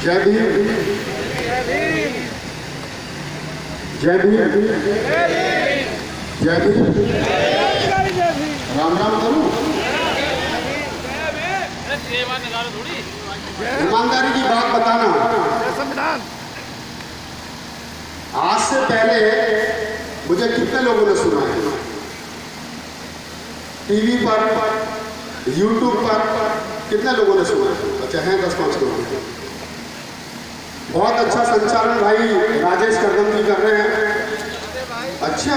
जय भीम, जय भीम, जय भीम। राम राम करूं। ईमानदारी की बात बताना, आज से पहले मुझे कितने लोगों ने सुना है? टीवी पर, यूट्यूब पर कितने लोगों ने सुना है? अच्छा है 10-5 लोग। बहुत अच्छा संचालन भाई राजेश करदम जी कर रहे हैं। अच्छा,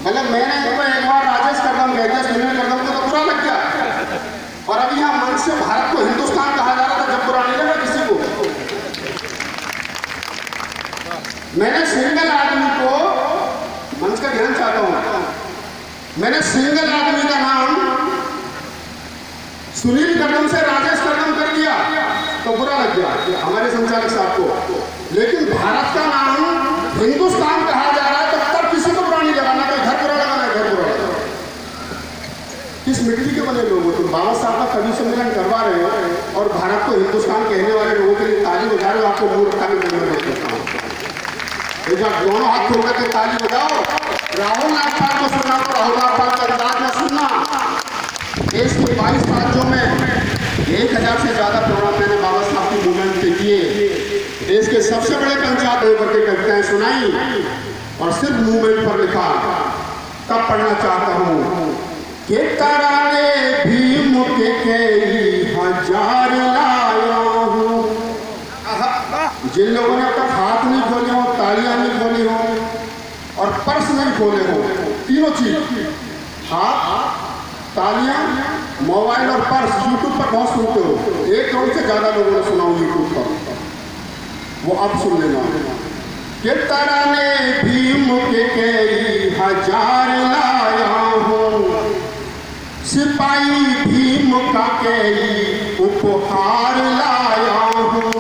मतलब मैंने तो एक बार राजेश करदम कह दिया, सुनील करदम को तो बुरा लग गया, और अभी यहाँ मंच से भारत को हिंदुस्तान कहा जा रहा था, जब बुरा नहीं लगा किसी को। मैंने सिंगल आदमी को, मंच का ध्यान चाहता हूँ, मैंने सिंगल आदमी का नाम सुनील करदम से राजेश करदम कर दिया तो बुरा लग गया हमारे संचालक साहब को, लेकिन भारत का नाम हिंदुस्तान कहा जा रहा है तो तब किसी को बुरा नहीं लगाना, कोई घर बुरा लगाना है, घर बुरा लगाना। किस मिट्टी के बने लोग हो तुम? बाबा साहब का कवि सम्मेलन करवा रहे हो और भारत को हिंदुस्तान कहने वाले लोगों के लिए ताली बजा रहे हो। आपको मूर्खता में धन्यवाद करता हूँ। एक बार दोनों हाथ खोल करके ताली बजाओ। राहुल नागपाल को सुनना तो राहुल नागपाल का अंदाज में सुनना। देश के 22 राज्यों में 1000 से ज़्यादा प्रोग्राम मैंने बाबा साहब की मूवमेंट के किए। देश के सबसे बड़े पंचायत होकर के कविताएं सुनाई और सिर्फ मूवमेंट पर लिखा। तब पढ़ना चाहता हूँ कि तराने भीम के कई हजार लाया हूँ। जिन लोगों ने अब तक हाथ नहीं खोले हो, तालियां नहीं खोली हो और पर्स नहीं खोले हो, तीनों चीज, हाथ, तालियां, मोबाइल और पर्स, यूट्यूब पर बहुत सुनते हो। 1 करोड़ से ज्यादा लोगों ने सुना यूट्यूब पर, वो अब सुन लेना कि तराने भीम के कई हजार लाया हूँ, सिपाही भीम का कई उपहार लाया हूँ।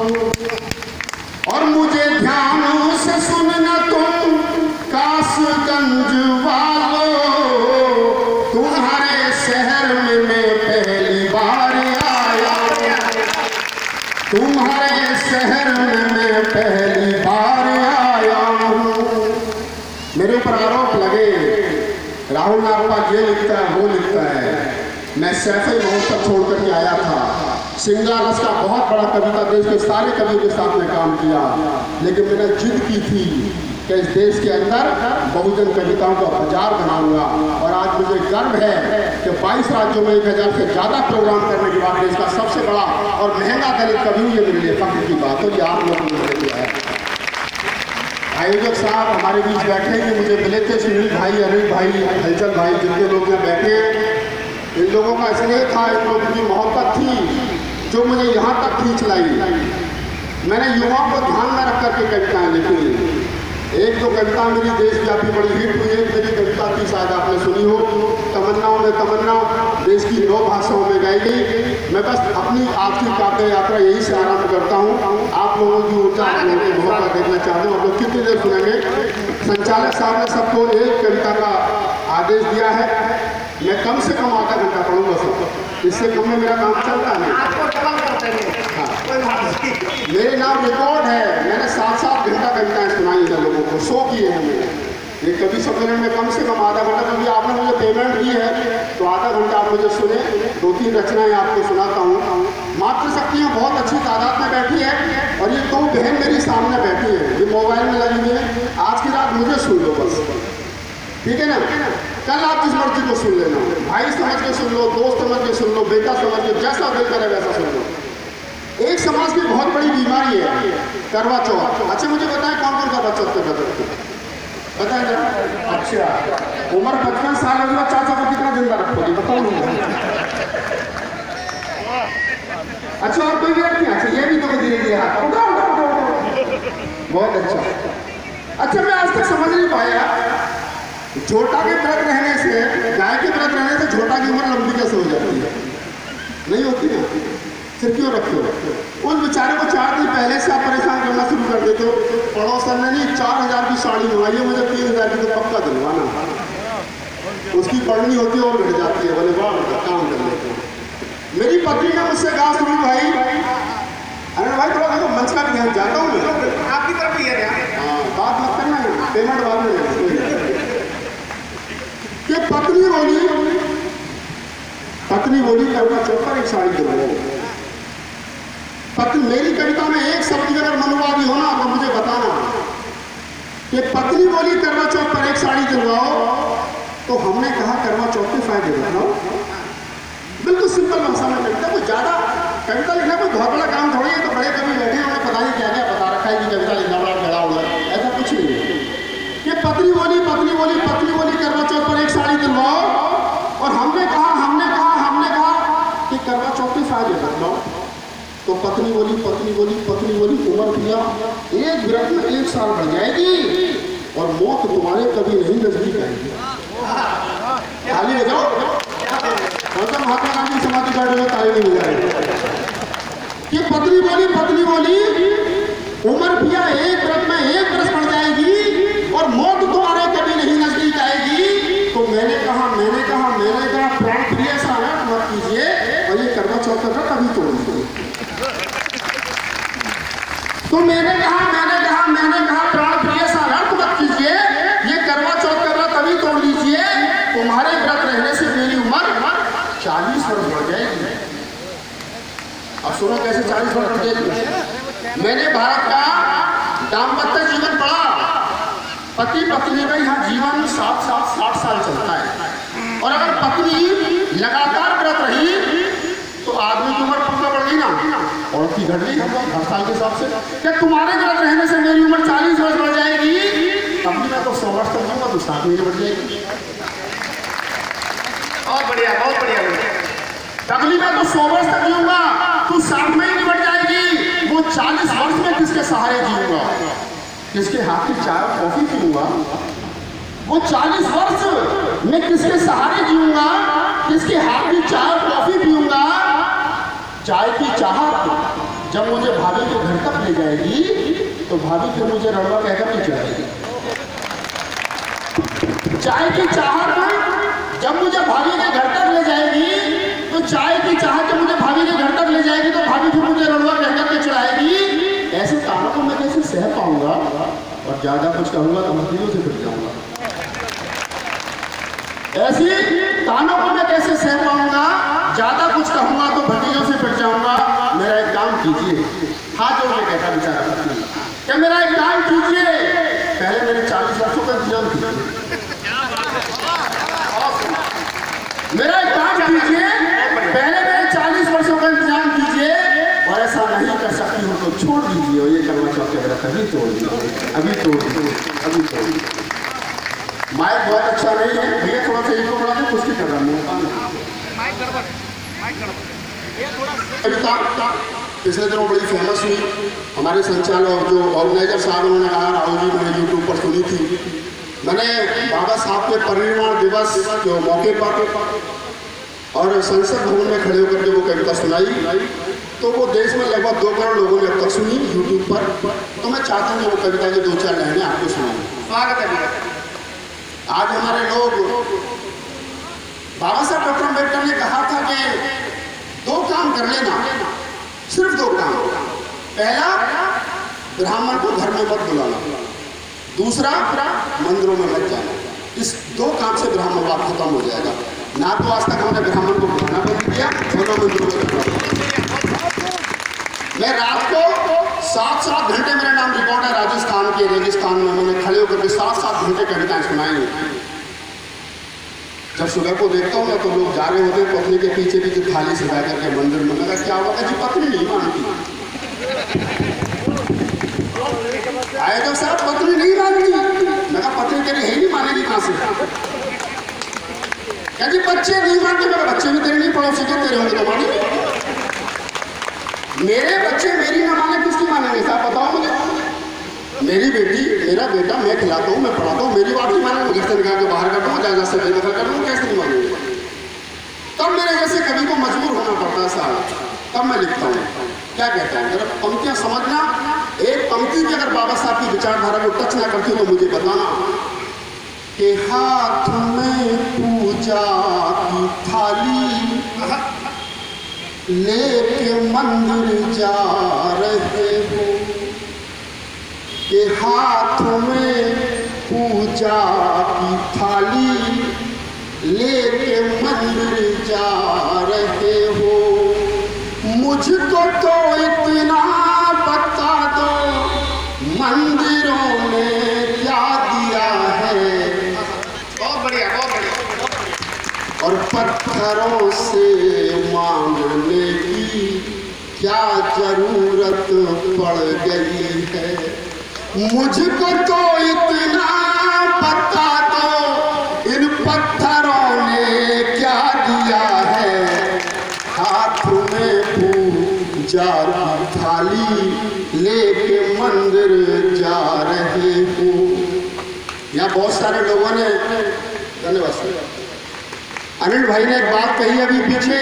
और मुझे ध्यान से सुनना तुम कासगंज वालों, तुम्हारे शहर में मैं पहली बार आया, तुम्हारे शहर में मैं पहली बार आया हूँ। मेरे ऊपर आरोप लगे राहुल नागपाल ये लिखता है वो लिखता है। मैं सैफई महोत्सव छोड़ करके आया था। सिंगारस का बहुत बड़ा कविता देश के सारे कवियों के साथ में काम किया, लेकिन मैंने जिद की थी कि इस देश के अंदर बहुजन कविताओं का बाजार बनाऊंगा। और आज मुझे गर्व है कि 22 राज्यों में 1000 से ज़्यादा प्रोग्राम करने के बाद देश का सबसे बड़ा और महंगा दलित कवि ये मेरे लिए फख्र की बात है। ये आप लोगों ने दिया है। आयोजक साहब हमारे बीच बैठे कि मुझे मिले थे, सुनील भाई, अनिल भाई, हलचल भाई, जितने लोग यहाँ बैठे हैं, इन लोगों का स्नेह था, इन लोगों की मोहब्बत थी जो मुझे यहाँ तक खींच लाई। मैंने युवाओं को ध्यान में रख करके कविताएं लिखी। एक तो कविता मेरी देशव्यापी बड़ी हिट हुई। एक मेरी कविता थी, शायद आपने सुनी हो, तमन्नाओं में तमन्ना, देश की 9 भाषाओं में गाई गई। मैं बस अपनी आपकी काव्य यात्रा यही से आरम्भ करता हूँ। आप लोगों की ऊर्जा, आप लोगों की मौका देखना चाहते हूँ। आप लोग कितनी देर सुनेंगे? संचालक साहब ने सबको एक कविता का आदेश दिया है। मैं कम से कम आधा घंटा पढ़ूंगा सब, इससे कम में मेरा काम चलता नहीं। हाँ, मेरे नाम रिकॉर्ड है। मैंने 7-7 घंटा कविताएं सुनाई हैं लोगों को, 100 किए हैं मैंने। ये कवि सम्मेलन में कम से कम आधा घंटा, क्योंकि आपने मुझे पेमेंट दी है तो आधा घंटा आप मुझे सुने। 2-3 रचनाएं आपको सुनाता हूँ। मातृशक्तियाँ बहुत अच्छी तादाद में बैठी है और ये 2 बहन मेरी सामने बैठी है, ये मोबाइल में लगी हुई है। आज की रात मुझे सुन लो बस, ठीक है ना? कल आप जिस मर्जी को सुन लेना, भाई समझ के सुन लो, दोस्त समझ के सुन लो, बेटा समझ के, जैसा दिल करे वैसा सुन लो। एक समाज की बहुत बड़ी बीमारी है करवा चौथ। अच्छा मुझे बताएं कौन कौन करवा चौथ पे करते हैं? बताएं जरा। अच्छा, उम्र 55 साल होगी, चाचा को कितना जिंदा रखोगे बताओ? अच्छा, और कोई भी रखी? अच्छा, ये भी तो धीरे धीरे हाथ उठाओ। बहुत अच्छा। अच्छा, मैं आज तक समझ नहीं पाया झोटा के व्रत रहने से, गाय के व्रत रहने से झोटा की उम्र लंबी कैसे हो जाती है? नहीं होती ना, फिर क्यों रखते हो? उस बेचारे को 4 दिन पहले से आप परेशान करना शुरू कर देते हो। पड़ोसन ने नहीं 4000 की साड़ी मंगाई है, मुझे 3000 की तो पक्का दिलवाना। उसकी पढ़नी होती है और घट जाती है, बोले वाह काम कर लेते हैं। मेरी पत्नी ने मुझसे कहा सुनील भाई पत्नी बोली करवा चौथ पर एक साड़ी दिलवाओ। पत्नी, मेरी कविता में एक शब्द अगर मनुवादी हो ना तो मुझे बताना कि पत्नी बोली करवा चौथ पर एक साड़ी दिलवाओ, तो हमने कहा करवा चौथ के फायदे बताओ। बिल्कुल सिंपल भाषा में कविता, कोई ज्यादा कविता लिखना कोई बहुत बड़ा काम थोड़ी है। तो बड़े कवि बैठे उन्होंने पता नहीं क्या क्या बता रखा है कि कविता लिखना बड़ा बड़ा होगा, ऐसा कुछ नहीं है। कि पत्नी बोली करवा चौथ पर एक साड़ी दिलवाओ, और हमने कहा कि करवा चौथ के फायदे बताओ। तो पत्नी बोली उम्र किया एक व्रत में 1 साल बढ़ जाएगी और मौत तुम्हारे कभी नहीं नजदीक आएगी। खाली हो जाओ, महात्मा गांधी समाधि बैठे हुए ताली नहीं बजाएगी। कि पत्नी बोली उम्र किया एक व्रत में 1 बरस बढ़ जाएगी और मौत तुम्हारे कभी नहीं नजदीक आएगी। तो मैंने कहा प्राण प्रिय सा मत कीजिए, और ये करवा चौथ का तभी तोड़ दीजिए। तो मैंने कहा प्राण प्रिय सा व्रत मत कीजिए, ये करवा चौथ का व्रत तभी तोड़ लीजिए, तुम्हारे व्रत रहने से मेरी उम्र 40 वर्ष बढ़ जाएगी। अब सुनो कैसे 40 वर्ष बढ़ जाएगी। मैंने भारत का दाम्पत्य जीवन पढ़ा, पति पत्नी का यहाँ जीवन 60 साल चलता है, और अगर पत्नी लगातार व्रत रही तो आदमी की उम्र पक्का बढ़ गई ना, औरत की घट गई हर साल के हिसाब से। क्या तुम्हारे व्रत रहने से मेरी उम्र 40 वर्ष बढ़ जाएगी, तब भी मैं तो 100 वर्ष तक जीऊंगा, तो 7 महीने बढ़ जाएगी। बहुत बढ़िया। तगली में तो 100 वर्ष तक जीऊंगा, तू 60 महीने बढ़ जाएगी। वो 40 वर्ष में किसके सहारे जीऊंगा, किसके हाथ की चाय और कॉफी पीऊंगा। वो 40 वर्ष में किसके सहारे जीऊंगा, किसके हाथ की चाय और कॉफी पीऊंगा। चाय की चाहत जब मुझे भाभी के घर तक ले जाएगी, तो भाभी फिर मुझे रड़वा कहकर नहीं चलाएगी। चाय की चाहत जब मुझे भाभी के घर तक ले जाएगी, तो चाय की चाहत जब मुझे भाभी के घर तक ले जाएगी, तो भाभी फिर मुझे रड़वा कहकर के चलाएगी। ऐसे तानों को मैं कैसे सह पाऊंगा, और ज्यादा कुछ कहूंगा तो मछलियों से फिर जाऊंगा। ऐसी तानों को मैं कैसे सह पाऊंगा, ज्यादा कुछ कहूंगा तो भतीजों से फिर जाऊंगा। मेरा एक काम कीजिए, हाथ जोड़ के कहता बेचारा पत्नी, क्या मेरा एक काम कीजिए, पहले मेरे 40 वर्षों का इंतजाम कीजिए। मेरा एक काम कीजिए, पहले मेरे 40 वर्षों का इंतजाम कीजिए, और ऐसा नहीं कर सकती हो तो छोड़ दीजिए, और ये करवा चौथ के व्रत अभी तोड़ दीजिए। माइक बहुत अच्छा नहीं है भैया, थोड़ा सा इसको बढ़ा दे, कुछ कर रहा हूँ। पिछले दिनों बड़ी फेमस हुई, हमारे संचालक जो ऑर्गेनाइजर साहब उन्होंने कहा राहुल जी मैंने यूट्यूब पर सुनी थी। मैंने बाबा साहब के परिनिर्वाण दिवस के मौके पर और संसद भवन में खड़े होकर के वो कविता सुनाई, तो वो देश में लगभग 2 करोड़ लोगों ने अब तक सुनी यूट्यूब पर। तो मैं चाहता हूँ कि वो कविता के 2-4 लाइनें आपको सुनाऊँ। स्वागत है। आज हमारे लोग, बाबा साहब डॉक्टर अम्बेडकर ने कहा था कि 2 काम कर लेना, सिर्फ 2 काम। पहला, ब्राह्मण को घर में मत बुलाना, दूसरा मंदिरों में मत जाना। इस 2 काम से ब्राह्मणवाद खत्म हो जाएगा। ना तो आज तक हमने ब्राह्मण को बुलाना बंद किया, दोनों मंदिरों में। मैं रात को 7-7 घंटे, मेरा नाम रिकॉर्ड है राजस्थान के रेगिस्तान में, मैंने खड़े होकर के 7-7 घंटे कविताएं सुनाई। जब सुबह को देखता हूँ ना तो लोग जा रहे होते हैं पत्नी के पीछे पीछे थाली सजा करके मंदिर में। लगा क्या हुआ जी, पत्नी नहीं मानती। आए तो साहब पत्नी नहीं मानती, मैं पत्नी तेरी है नहीं मानेगी कहाँ से। क्या जी बच्चे नहीं मानते, मेरे बच्चे भी तेरे नहीं पड़ोसी के, तेरे होंगे तो मानेंगे। मेरे बच्चे मेरी ना माने किसकी मानेंगे साहब बताओ मुझे। मेरी बेटी मेरा बेटा मैं खिलाता हूँ, मैं पढ़ाता हूँ, मेरी बात नहीं मानेंगे। घर से निकाल के बाहर करता हूँ, जायदाद से बेदखल कर दूँ, कैसे नहीं मानेंगे। तब मेरे जैसे कवि को मजबूर होना पड़ता है साहब, तब मैं लिखता हूँ। क्या कहता हूँ, जरा पंक्तियाँ समझना। एक पंक्ति भी अगर बाबा साहब की विचारधारा को टच ना करती हो तो मुझे बताना। कि हाथ में पूजा की थाली लेके मंदिर जा रहे हो, के हाथ में पूजा की थाली लेके मंदिर जा रहे मुझको तो इतना बता दो, मंदिरों ने क्या दिया है। बहुत बढ़िया, बहुत बढ़िया। और पत्थरों से मांगने की क्या जरूरत पड़ गई है। मुझको तो इतना बता दो, इन पत्थरों ने क्या दिया है। हाथ में पूजा की थाली लेके मंदिर जा रहे हो। यहाँ बहुत सारे लोगों ने, धन्यवाद अनिल भाई ने एक बात कही अभी पीछे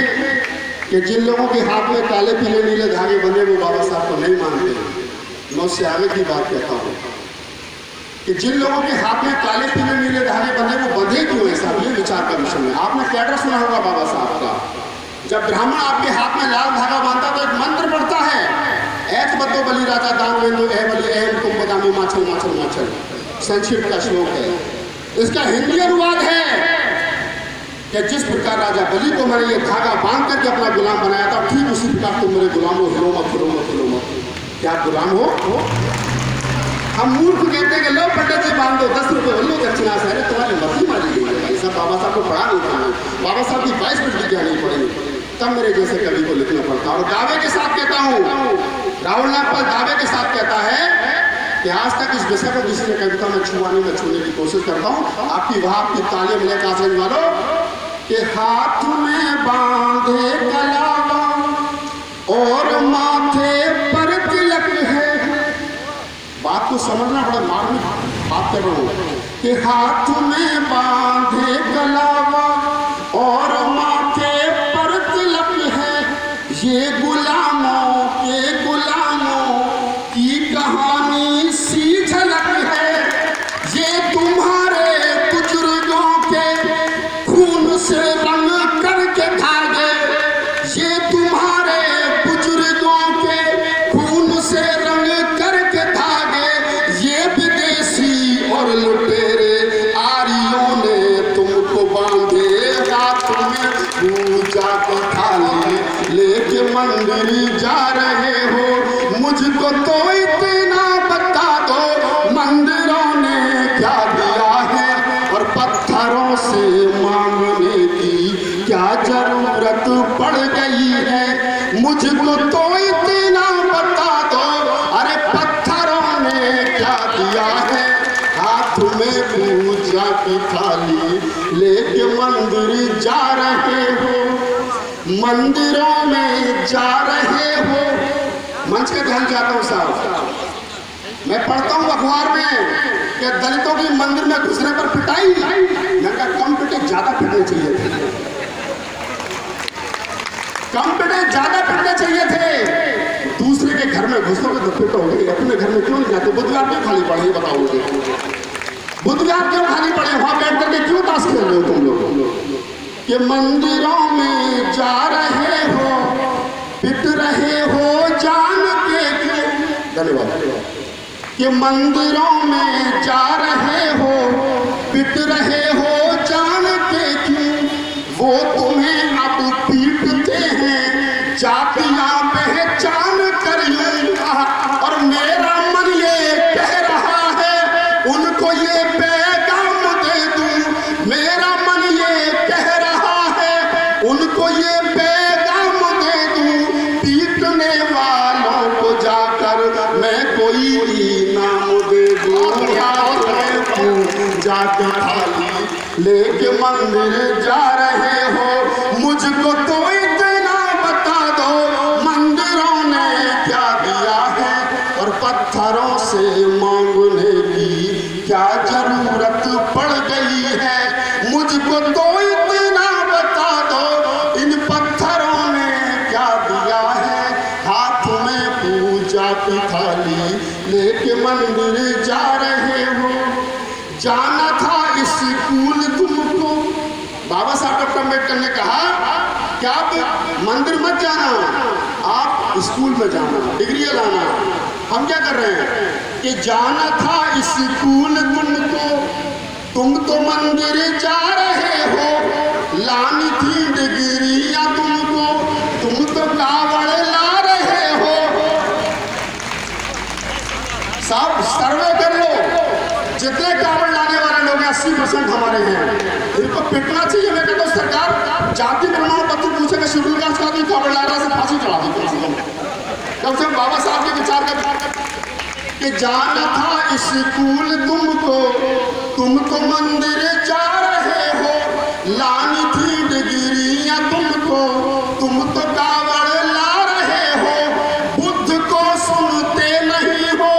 कि जिन लोगों के हाथ में काले पीले नीले धागे बंधे वो बाबा साहब को नहीं मानते। मैं उससे आगे की बात कहता हूँ कि जिन लोगों के हाथ में काले पीले नीले धागे बंधे वो बंधे क्यों है साहब, ये विचार का विषय है। आपने कैडर सुना होगा बाबा साहब का, जब ब्राह्मण आपके हाथ में लाल धागा बांधता तो एक मंत्र पढ़ता है, ऐत बद्दो बलि राजा दान वेंदो ए बलि एम तुम बदामी माचल माचल माचल, संस्कृत का श्लोक है। इसका हिंदी अनुवाद है कि जिस प्रकार राजा बलि को मैंने ये धागा बांध करके अपना गुलाम बनाया था, ठीक उसी प्रकार तुम मेरे गुलाम हो, हिलो मत हिलो मत हिलो मत। क्या गुलाम हो? हम मूर्ख कहते हैं कि लो पंडित जी बांध दो, 10 रुपये बोलो दक्षिणा से। अरे तुम्हारी मती मारी गई है भाई साहब, बाबा साहब को पढ़ा नहीं पाना, बाबा साहब की 22 मिनट की नहीं पड़ी, तब मेरे जैसे कवि को लिखना पड़ता। और दावे के साथ कहता हूँ, राहुल नागपाल दावे के साथ कहता है कि आज तक इस विषय को किसी ने कविता में छुआने में छूने की कोशिश करता हूँ। आपकी वहां आपकी तालियां मिले कासगंज वालों के हाथ में बांधे कलावा और माथे पर तिलक है। बात को समझना बड़ा मार्मिक बात कर रहा हूँ कि हाथ में बांधे कलावा और माथे पर तिलक है। ये गुलामों की कहानी सी झलक है। ये तुम्हारे बुजुर्गों के खून से रंग करके धागे, ये तुम्हारे बुजुर्गों के खून से रंग करके धागे। ये विदेशी और लुटेरे आर्यों ने तुमको बांधे, हाथ में पूजा की थाली लेके मंदिर जा रहे हो। मुझको तो इतना बता दो, मंदिरों ने क्या दिया है और पत्थरों से मांगने की क्या जरूरत पड़ गई है। मुझको तो इतना बता दो, अरे पत्थरों ने क्या दिया है। हाथ में पूजा की थाली लेके मंदिर जा रहे हो, मंदिरों में जा रहे हो। मंच के ध्यान चाहता हूँ साहब, मैं पढ़ता हूँ अखबार में कि दलितों की मंदिर में घुसने पर पिटाई। मैं कहा कम पिटे ज्यादा पिटने चाहिए थे, कम पिटे ज्यादा पिटने चाहिए थे। दूसरे के घर में घुसोगे तो पिटोगे, अपने घर में क्यों नहीं जाते? बुधवार क्यों खाली पड़े बताओ मुझे, बुधवार क्यों खाली पड़े? वहां बैठ करके क्यों ताश खेल रहे हो तुम लोग? कि मंदिरों में जा रहे हो, पिट रहे हो जान के क्यों। धन्यवाद। कि मंदिरों में जा रहे हो, पिट रहे हो जान के क्यों। वो तुम्हें अब पीटते हैं जातियां पहचान कर लूंगा। और मेरा मन ये कह रहा है उनको ये पैगाम दे दूं। मेरा मन ये कह रहा है उनको ये पैगाम दे दूं। पीटने वालों को जाकर मैं कोई इनाम दे दूं। जाके थाली लेके मंदिर जा रहे हो, मुझको तो इतना बता दो, मंदिरों ने क्या दिया है और पत्थरों से मांगने की क्या जरूरत पड़ गई है। मुझको तो इतना बता दो, इन पत्थरों ने क्या दिया है। हाथ में पूजा की थाली लेके मंदिर जा रहे हो। जाना था स्कूल तुमको, बाबा साहब डॉक्टर अम्बेडकर ने कहा कि आप मंदिर मत जाना, आप स्कूल में जाना, डिग्रियां लाना। हम क्या कर रहे हैं कि जाना था स्कूल तुमको, तुम तो मंदिर जा रहे हो। लानी थी डिग्रियां तुमको, तुम तो कावड़ ला रहे 80% हमारे हैं। इनको पिटना चाहिए। मैं कहता हूँ सरकार जाति प्रमाण पत्र पूछेगा शेड्यूल कास्ट का, तो खबर लारा से फांसी चढ़ा दी कम से कम बाबा साहब के विचार का कि जाना था स्कूल तुमको, तुम तो मंदिर जा रहे हो, लानी थी डिग्रियां तुमको, तुम तो कावड़ ला रहे हो, बुद्ध को सुनते नहीं हो,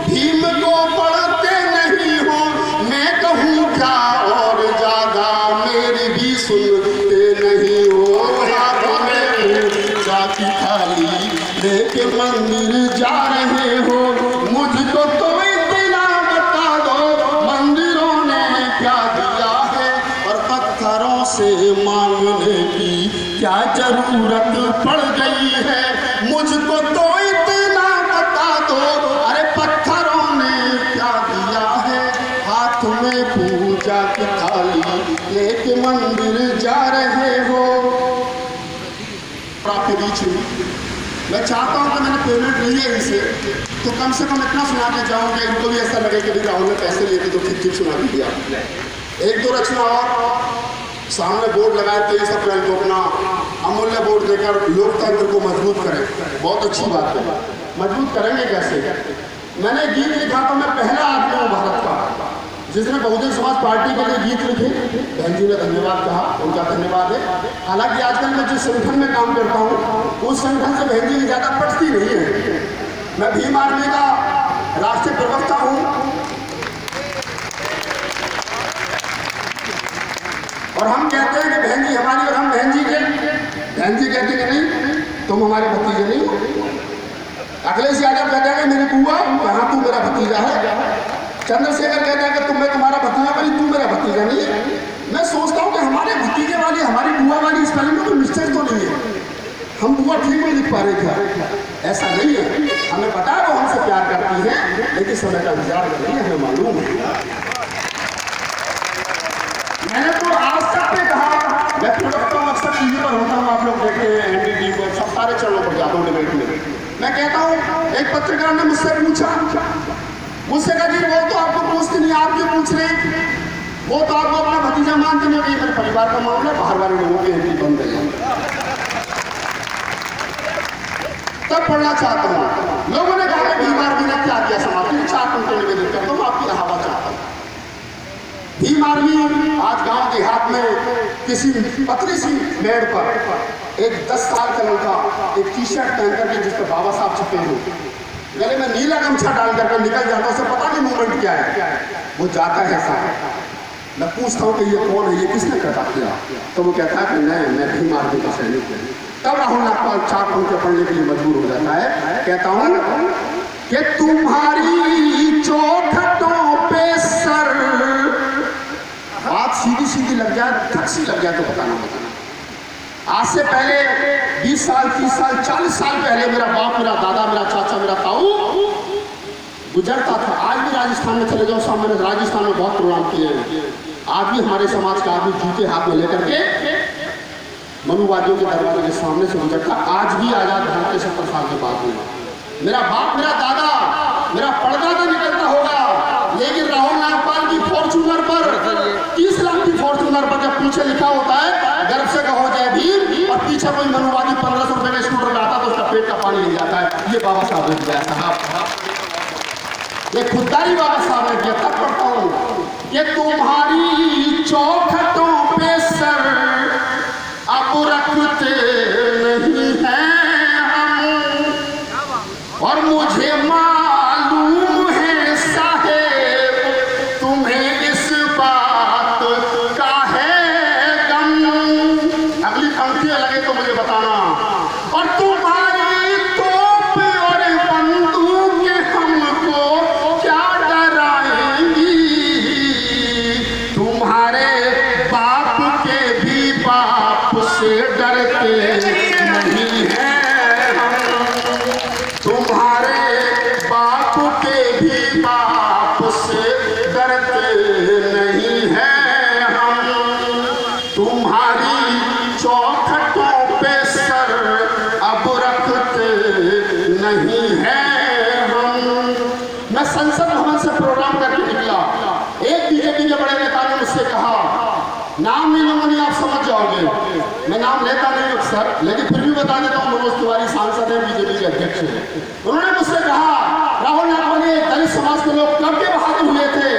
भीम को पढ़ते नहीं हो, मैं कहूँ क्या और ज्यादा मेरी भी सुनते नहीं हो। हाथों में जाति थाली लेके मंदिर जा रहे हो, मुझको तो इतना बता दो मंदिरों ने क्या दिया है, और पत्थरों से मांगने की क्या जरूरत पड़ गई है। मुझको तो इतना बता दो, अरे पत्थरों ने क्या दिया है, हाथ में पूजा की थाली लेके मंदिर जा रहे हो। आपके बीच में मैं चाहता हूं कि मैंने पेमेंट ली है इनसे, तो कम से कम इतना सुना के जाऊं कि इनको भी ऐसा लगे कि भी राहुल ने पैसे लिए थे तो ठीक ठीक सुना भी दिया। एक दो रचना और सामने बोर्ड लगाए 23 अप्रैल को अपना अमूल्य बोर्ड देकर लोकतंत्र को मजबूत करें। बहुत अच्छी बात है, मजबूत करेंगे कैसे? मैंने गीत लिखा था, मैं पहला आदमी हूँ भारत का जिसने बहुजन समाज पार्टी के लिए गीत लिखे। बहन जी ने धन्यवाद कहा, उनका धन्यवाद है। हालांकि आजकल मैं जिस संगठन में काम करता हूँ उस संगठन से बहन जी की ज़्यादा पटती नहीं है। मैं भीम आर्मी का राष्ट्रीय प्रवक्ता हूँ और हम कहते हैं कि बहन जी हमारी और हम बहन जी के। बहन जी कहती कि नहीं तुम हमारे भतीजे नहीं हो। अखिलेश यादव कहते हैं कि मेरी बुआ, कहाँ तू मेरा भतीजा है। चंद्रशेखर कहता है कि मैं तुम्हारा भतीजा बनी, तू मेरा भतीजा नहीं है। मैं सोचता हूँ कि हमारे भतीजे वाली हमारी बुआ वाली स्पेलिंग में कोई मिस्टेक तो नहीं है। हम बुआ ठीक नहीं लिख पा रहे थे, ऐसा नहीं है। हमें पता है वो हमसे प्यार करती है, लेकिन समय का इंतजार कर रही है, हमें मालूम है। मैंने तो आज तक पे कहा, मैं प्रोडक्ट अक्सर टीवी पर होता हूँ, आप लोग देखते हैं एनडीटीवी पर, सब सारे चैनलों पर जाता हूँ डिबेट में। मैं कहता हूँ एक पत्रकार ने मुझसे मुझसे कहा जी वो तो आपको पूछते नहीं, आप क्यों पूछ रहे हैं? वो तो आपको अपना भतीजा मानते नहीं। मेरे परिवार का मामला, बाहर वाले लोगों की एंट्री बंद है। तब पढ़ना चाहता हूँ। लोगों ने कहा कि भीम आर्मी ने क्या किया समाज के, 4 पंक्ति निवेदन करता हूँ, आपकी हवा चाहता हूँ। भीम आर्मी आज गांव देहात में किसी पतली सी मेड़ पर एक 10 साल का लड़का एक टी शर्ट पहन करके जिस पर बाबा साहब छपे हो, गले में नीला गमछा डाल करके निकल जाता, उसे पता नहीं मूवमेंट क्या है, वो जाता है साहब। मैं पूछता हूँ कि ये कौन है, ये किसने कटा किया? तो वो कहता है कि मैं भीम आर्मी का सैनिक हूँ। तब राहुल नागपाल 4 पंक्ति पढ़ने के लिए मजबूर हो जाता है। कहता हूँ कि तुम्हारी चौखटों पे सर, बात सीधी सीधी लग जाए, टक्सी लग जाए तो बताना। आज से पहले 20 साल 30 साल 40 साल पहले मेरा बाप, मेरा दादा, मेरा चाचा, मेरा ताऊ गुजरता था। आज भी राजस्थान में चले जाओ, सामने राजस्थान में बहुत प्रोग्राम किए हैं। आज भी हमारे समाज का आदमी जूते हाथ में लेकर के मनुवादियों के दरवाजे के सामने से गुजरता। आज भी आजाद भारत के 70 साल के बाद में मेरा बाप, मेरा दादा, मेरा परदादा निकलता होगा, लेकिन राहुल नागपाल की फॉर्च्यूनर पर 30 लाख की फॉर्च्यूनर पर जब पीछे लिखा होता है गर्व से कहो जय भीम, और पीछे कोई मनुवादी 1500 रुपए का स्कूटर में आता तो उसका पेट का पानी ले जाता है। ये बाबा साहब ने दिया साहब, ये खुददारी बाबा साहब ने दिया। तब पढ़ता हूँ ये तुम्हारी चौखटों पे सर अब रखते नहीं हैं हम, और मुझे मालूम है साहेब तुम्हें इस बात का है गम। अगली पंक्तियां लगे तो मुझे बताना। और तुम्हारी तोप और बंदूक हमको क्या डराएंगी, तुम्हारे बाप के भी बाप से डरते नहीं हैं हम, तुम्हारे बाप के भी बाप से डरते नहीं हैं हम, तुम्हारी चौखटों पे सर अब रखते नहीं हैं हम। मैं संसद भवन से प्रोग्राम करके निकला, एक बीजेपी के बड़े नेता ने जाओगे। मैं नाम लेता नहीं हूँ सर, लेकिन फिर भी बता देता हूँ, मनोज तिवारी सांसद है, बीजेपी के अध्यक्ष हैं। उन्होंने मुझसे कहा राहुल नागवानी दलित समाज के लोग कब के बहादुर हुए थे।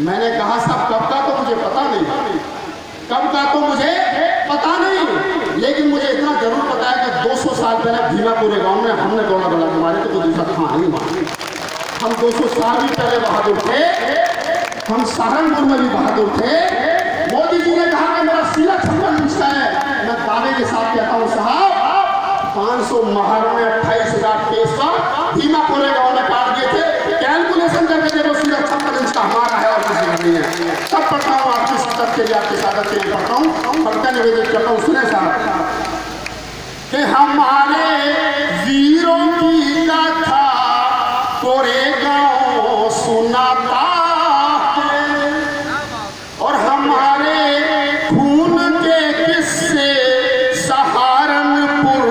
मैंने कहा साहब कब का तो मुझे पता नहीं, कब का तो मुझे पता नहीं, लेकिन मुझे इतना जरूर पता है कि 200 साल पहले भीमापुर गांव में हमने गोला गोला मारे तो कोई दूसरा था नहीं मारे। हम 200 साल भी पहले बहादुर थे, हम सहारनपुर में भी बहादुर थे। मोदी जी ने कहा कि मेरा सीधा 56 इंच का है, मैं दावे के साथ कहता हूँ साहब 500 महारों ने 28,000 केस का भीमापुर गांव में काट दिए थे। कैलकुलेशन करके देखो, सीधा 56 इंच का हमारा है और किसी का नहीं है। सब पढ़ता हूँ आपकी शिद्दत के लिए, आपकी सादत के लिए पढ़ता हूँ, पढ़ता निवेदन करता हूँ। सुने साहब कि हमारे वीरों की गाथा कोरेगांव सुनाता है और हमारे खून के किस्से सहारनपुर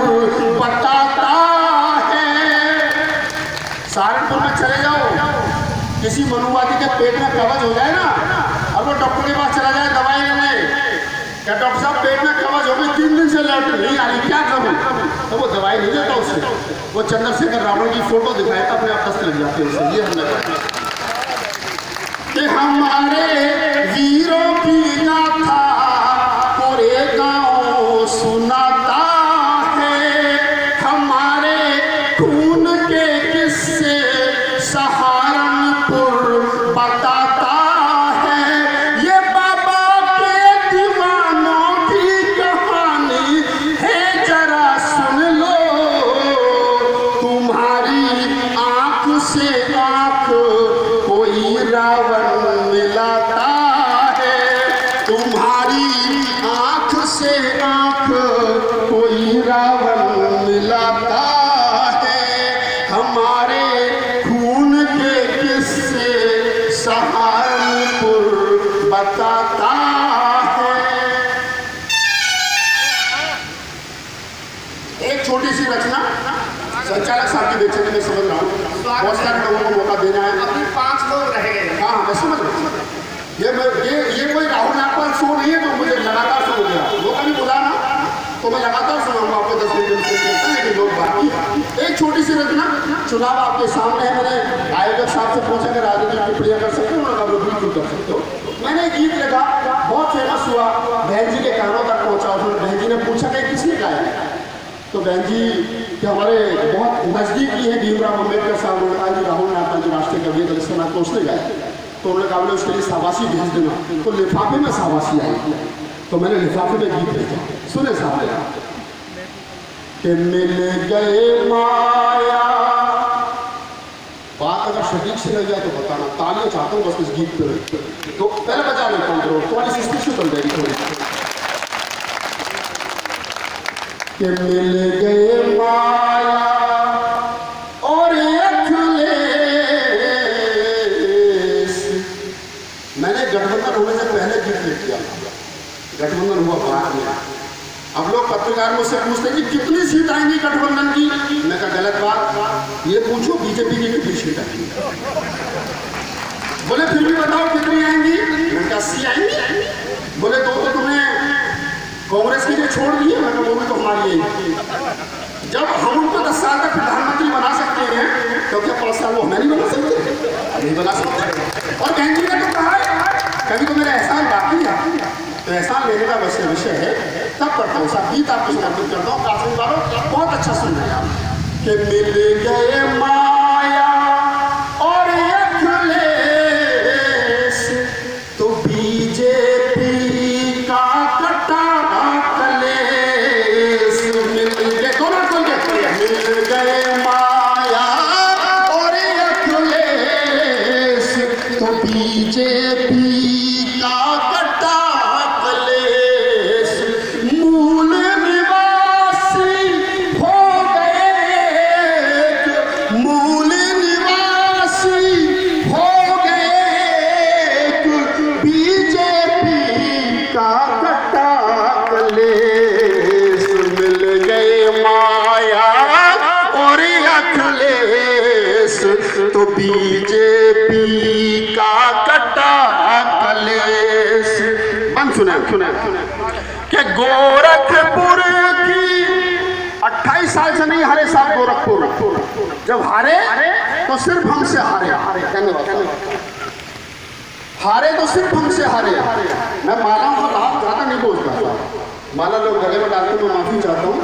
बताता है। सहारनपुर में चले जाओ, किसी मनुवादी के पेट में कवच हो जाए ना, अब वो डॉक्टर के पास चला जाए दवाई लेने, क्या डॉक्टर साहब पेट में कवच हो गई, 3 दिन से लौट नहीं आ रही, क्या करूं, तो वो दवाई नहीं देता उसे, वो चंद्रशेखर रावण की फोटो दिखाए तो अपने आप दस्त लग जाते हैं। ये हमने कहा कि हमारे वीरों की गाथा कोरेगांव सुनाता है, हमारे खून के किस्से सहारनपुर बताता है। ये बाबा के दीवानों की कहानी है, जरा सुन लो, तुम्हारी आंख से आंख कोई रावण मिलाता है, तुम्हारी आंख से आंख कोई रावण मिलाता है, हमारे खून के किस्से सहारनपुर बताता है। एक छोटी सी रचना संचालक साहब की बेचैनी में समझ रहा हूँ, बहुत सारे लोगों को मौका देना है, अभी 5 लोग रह गए। हाँ मैं समझ रहा हूँ, ये कोई राहुल नागपाल शो नहीं है जो मुझे लगातार सुन गया, वो कभी बुलाना तो मैं लगातार सुनाऊंगा आपको 10 मिनट से, लेकिन लोग बाकी। एक छोटी सी रचना, चुनाव आपके सामने है, मैंने आयोजक साहब से पूछा कि राजनीतिक टिप्पणियां कर सकते हो, उन्होंने कहा बिल्कुल कर सकते हो। मैंने एक गीत लगा, बहुत फेमस हुआ, बहन जी के कानों तक पहुंचा, उसमें बहन जी ने पूछा कि किसने गाया, तो बहन जी के हमारे बहुत नजदीकी है भीमराव अम्बेडकर साहब, उन्होंने कहा कि राहुल नागपाल जो राष्ट्रीय कवि दलित समाज को उसने गाया, तो उन्होंने कहा बोले उसके लिए शाबाशी भेज देना, तो लिफाफे में शाबाशी आई, तो मैंने लिफाफे में गीत भेजा। सुने साहब कि मिल गए माया, बात अगर सटीक से रह जाए तो बताना, तालियां चाहता हूँ बस इस गीत पे, तो पहले बजा लेता हूँ, तुम्हारी सिस्टम से चल जाएगी थोड़ी। कि मिल गए माया और अखिलेश, मैंने गठबंधन होने से पहले गीत लिख दिया, गठबंधन हुआ बाद में। अब लोग पत्रकार मुझसे पूछते हैं कि कितनी सीट आएंगी गठबंधन की, मैं कहा गलत बात, ये पूछो बीजेपी की कितनी सीट आएंगी। बोले फिर भी बताओ कितनी आएंगी, मैं कहा 80 आएंगी। बोले तो तुम्हें कांग्रेस की जो छोड़ दी है, मैं कहा वो भी तो हमारी है। जब हम उनको 10 साल तक प्रधानमंत्री बना सकते हैं, तो क्या 5 साल वो हमें नहीं बना सकते, नहीं बना सकते। और बहन जी ने तो कहा है कभी तो मेरा एहसान बाकी है, तो एहसान लेने का विषय है, तब करता हूँ साहब गीत आपको समर्पित करता हूँ। काफी बारों बहुत अच्छा सुन रहे हैं आप कि मिल गए माया और अखिलेश, तो बीजेपी का कटा कलेश, मिल गए दोनों को, मिल गए माया और अखिलेश, तो बीजेपी का कटा कलेश, मूल निवासी हो गए, मूल निवासी हो गए, बीजेपी का कटा कलेश, मिल गए माया और अखिलेश, तो बीजेपी का कटा कलेश। बंद सुने कि गोरखपुर की 28 साल से नहीं हारे साहब गोरखपुर, जब हारे तो सिर्फ हमसे हारे। धन्यवाद। हारे तो सिर्फ हमसे हारे। मैं मालाओं का लाभ ज़्यादा नहीं बोलता, माला लोग गले में डालते, मैं माफ़ी चाहता हूँ।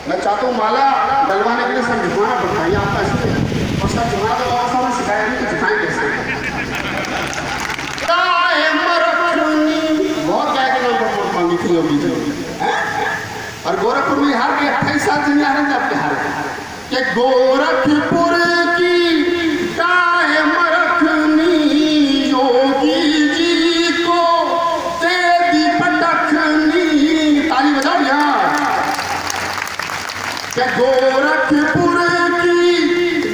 मैं चाहता हूँ माला डलवाने के लिए सब झुकाना पड़ता है आपका, इसलिए और सब झुकाना तो बाबा साहब ने सिखाया नहीं, तो झुकाएं कैसे। बहुत गाय के नाम पर मांगी थी योगी जी, और गोरखपुर में हार के 28 साल से नहीं हारे, आपके हारे कि गोरखपुर की कायम रखनी योगी जी को दे दी पटखनी। ताली बजाओ यार। कि गोरखपुर की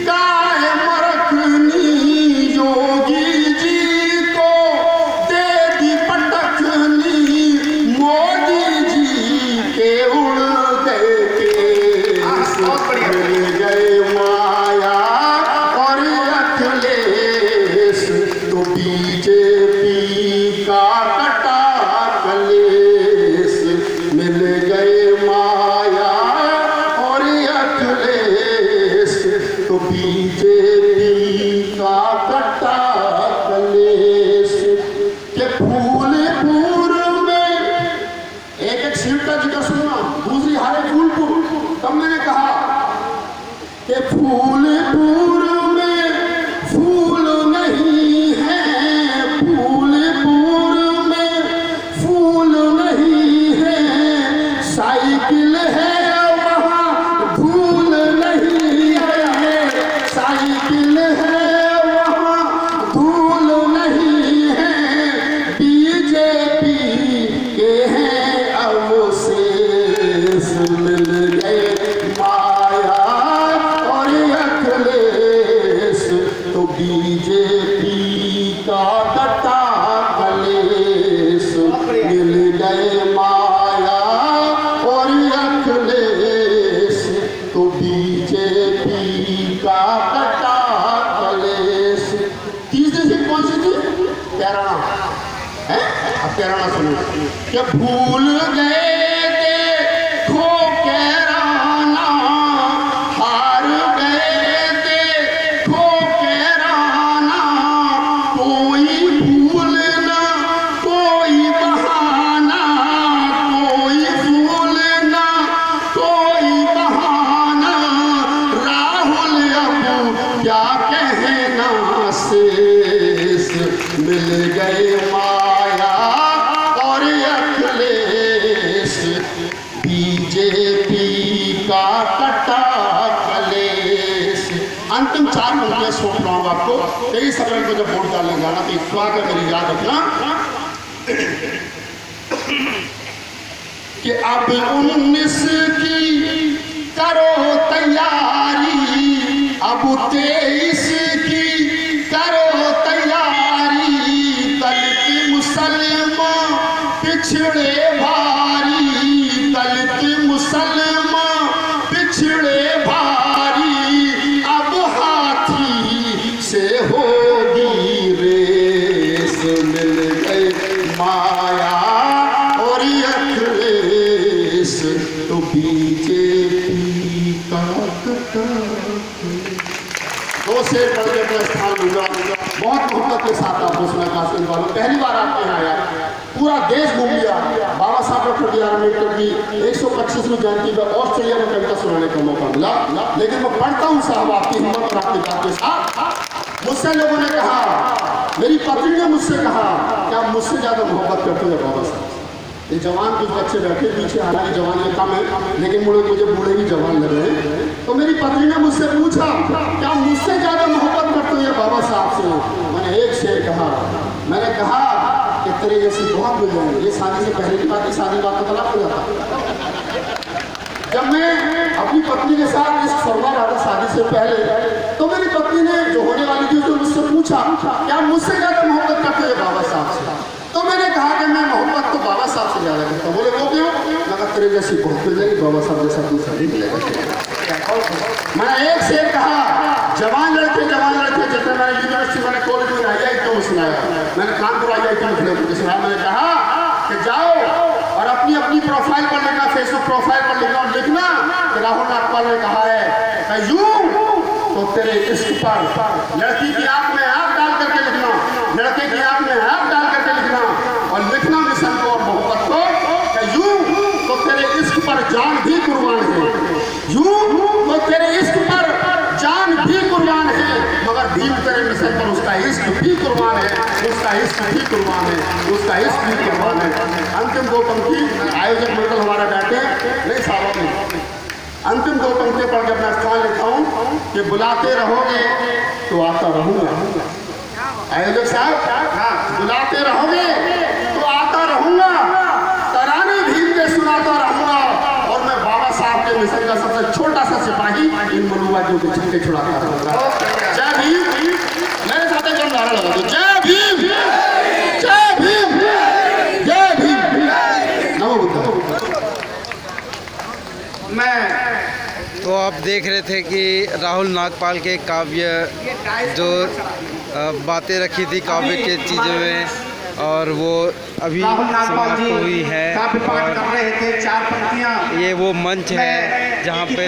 कायम रखनी योगी जी को दे दी पटखनी। मोदी जी के उड़ते केस मिल गए माया और अखिलेश, तो बीजेपी का कटा कलेश। मिल गए माया और अखिलेश, तो बीजेपी का कटा कलेश। के फूलपुर में एक सीट का जिक्र सुनना, दूसरी हारे फूलपुर। तब मैंने कहा कि फूलपुर में फूल नहीं है, फूलपुर में फूल नहीं है, साइकिल है वहाँ धूल नहीं है, साइकिल है वहाँ धूल नहीं है। बीजेपी के हैं अवशेष। मिल गए माया और अखिलेश, तो बीजेपी का कटा कलेश। मिल गए माया और अखिलेश, तो बीजेपी का कटा कलेश। तीसरी सीट कौन सी थी? कैराना है। अब कैराना सुनो कि भूल गए देखो कैराना, हार गए देखो कैराना। कोई भूल ना कोई बहाना, कोई भूल ना कोई बहाना। राहुल अब क्या कहना शेष। मिल गए माया और अखिलेश, बीजेपी का कटा कलेश। अंतिम 4 पंक्तियां सौंप रहा हूं आपको। 23 अप्रैल को जब वोट डालने जाना तो इस बात का मेरी याद रखना कि अब 19 की करो तैयारी, अब 23 की करो तैयारी। दलित मुसलमान पिछड़े भारी, दलित मुसलमान पिछड़े भारी। अब हाथी से होगी रेस। मिल गए माया और अखिलेश, तो बीजेपी का कटा। 2 शेर पढ़ के अपना स्थान दूंगा। बहुत मोहब्बत के साथ आपको सुना कासिम वालों। पहली बार आपके यहाँ आया, पूरा देश घूम लिया। बाबा साहब डॉक्टर बी आर अम्बेडकर की 125वीं जयंती पर ऑस्ट्रेलिया में कविता सुनाने का मौका मिला। लेकिन मैं पढ़ता हूँ साहब आपकी हिम्मत और आपकी बात के साथ। मुझसे लोगों ने कहा, मेरी पत्नी ने मुझसे कहा कि आप मुझसे ज़्यादा मोहब्बत करते हो बाबा साहब। ये जवान कुछ बच्चे बैठे पीछे, हालांकि जवान ये कम है, लेकिन मुझे बूढ़े ही जवान लग रहे हैं। तो मेरी पत्नी ने मुझसे पूछा क्या मुझसे ज़्यादा मोहब्बत करते हो ये बाबा साहब से। मैंने एक शेर कहा, मैंने कहा कि तेरे जैसी बहुत मिल जाएंगे। ये शादी से पहले की बात है, शादी बात तो तलाक हो जाता। जब मैं अपनी पत्नी के साथ इस फरमा रहा था शादी से पहले, तो मेरी पत्नी ने जो होने वाली थी उसने मुझसे पूछा क्या मुझसे ज़्यादा मोहब्बत करते हो बाबा साहब से। तो मैंने कहा कि मैं मोहब्बत तो बाबा साहब से ज़्यादा करता हूँ। बोले वो क्यों? मगर तेरे जैसी बहुत मिल जाएगी, बाबा साहब जैसा दूसरा नहीं मिलेगा। मैं एक शेर कहा, जवान लड़के जितने मैंने यूनिवर्सिटी मैंने कॉलेज में IIT में सुनाया, मैंने कानपुर IIT में सुनाया। मैंने कहा कि जाओ और अपनी अपनी प्रोफाइल पर लिखना, फेसबुक प्रोफाइल पर लिखना और लिखना कि राहुल नागपाल ने कहा है यूं तो तेरे इश्क पर लड़की की आंख में आंख डाल करके लिखना, लड़के की आंख में आंख डाल करके लिखना और लिखना मिशन को और मोहब्बत को यूं तो तेरे इश्क पर जान भी कुर्बान है, यूं तो तेरे इश्क पर जान भी कुर्बान है, मगर भीम तेरे मिशन पर उसका इश्क भी कुर्बान है, उसका इश्क भी कुर्बान है, उसका इश्क भी कुर्बान है। अंतिम दो पंक्ति आयोजक मंडल हमारा बैठे नहीं साहब में अंतिम दो पंक्ति पढ़ के अपना स्थान लिखा हूं कि बुलाते रहोगे तो आता रहूंगा। आयोजक साहब बुलाते रहोगे तो आता रहूंगा, तराने भीम के सुनाता रहूंगा और मैं बाबा साहब के मिशन का सबसे छोटा सा सिपाही इन मनुवादियों के छक्के छुड़ाता रहूंगा। जय भीम। मेरे साथ एक नारा लगा दो, जय भीम, जय भीम, जय भीम, नमो बुद्धाय। तो आप देख रहे थे कि राहुल नागपाल के काव्य जो बातें रखी थी काव्य के चीज़ों में, और वो अभी समाप्त हुई है। और ये वो मंच है जहाँ पे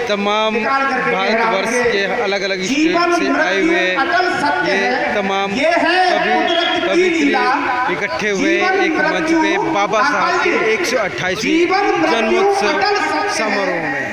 तमाम भारतवर्ष के अलग अलग स्टेट से आए हुए ये तमाम कवित्री इकट्ठे हुए एक मंच पे बाबा साहब के 128वें जन्मोत्सव समारोह में।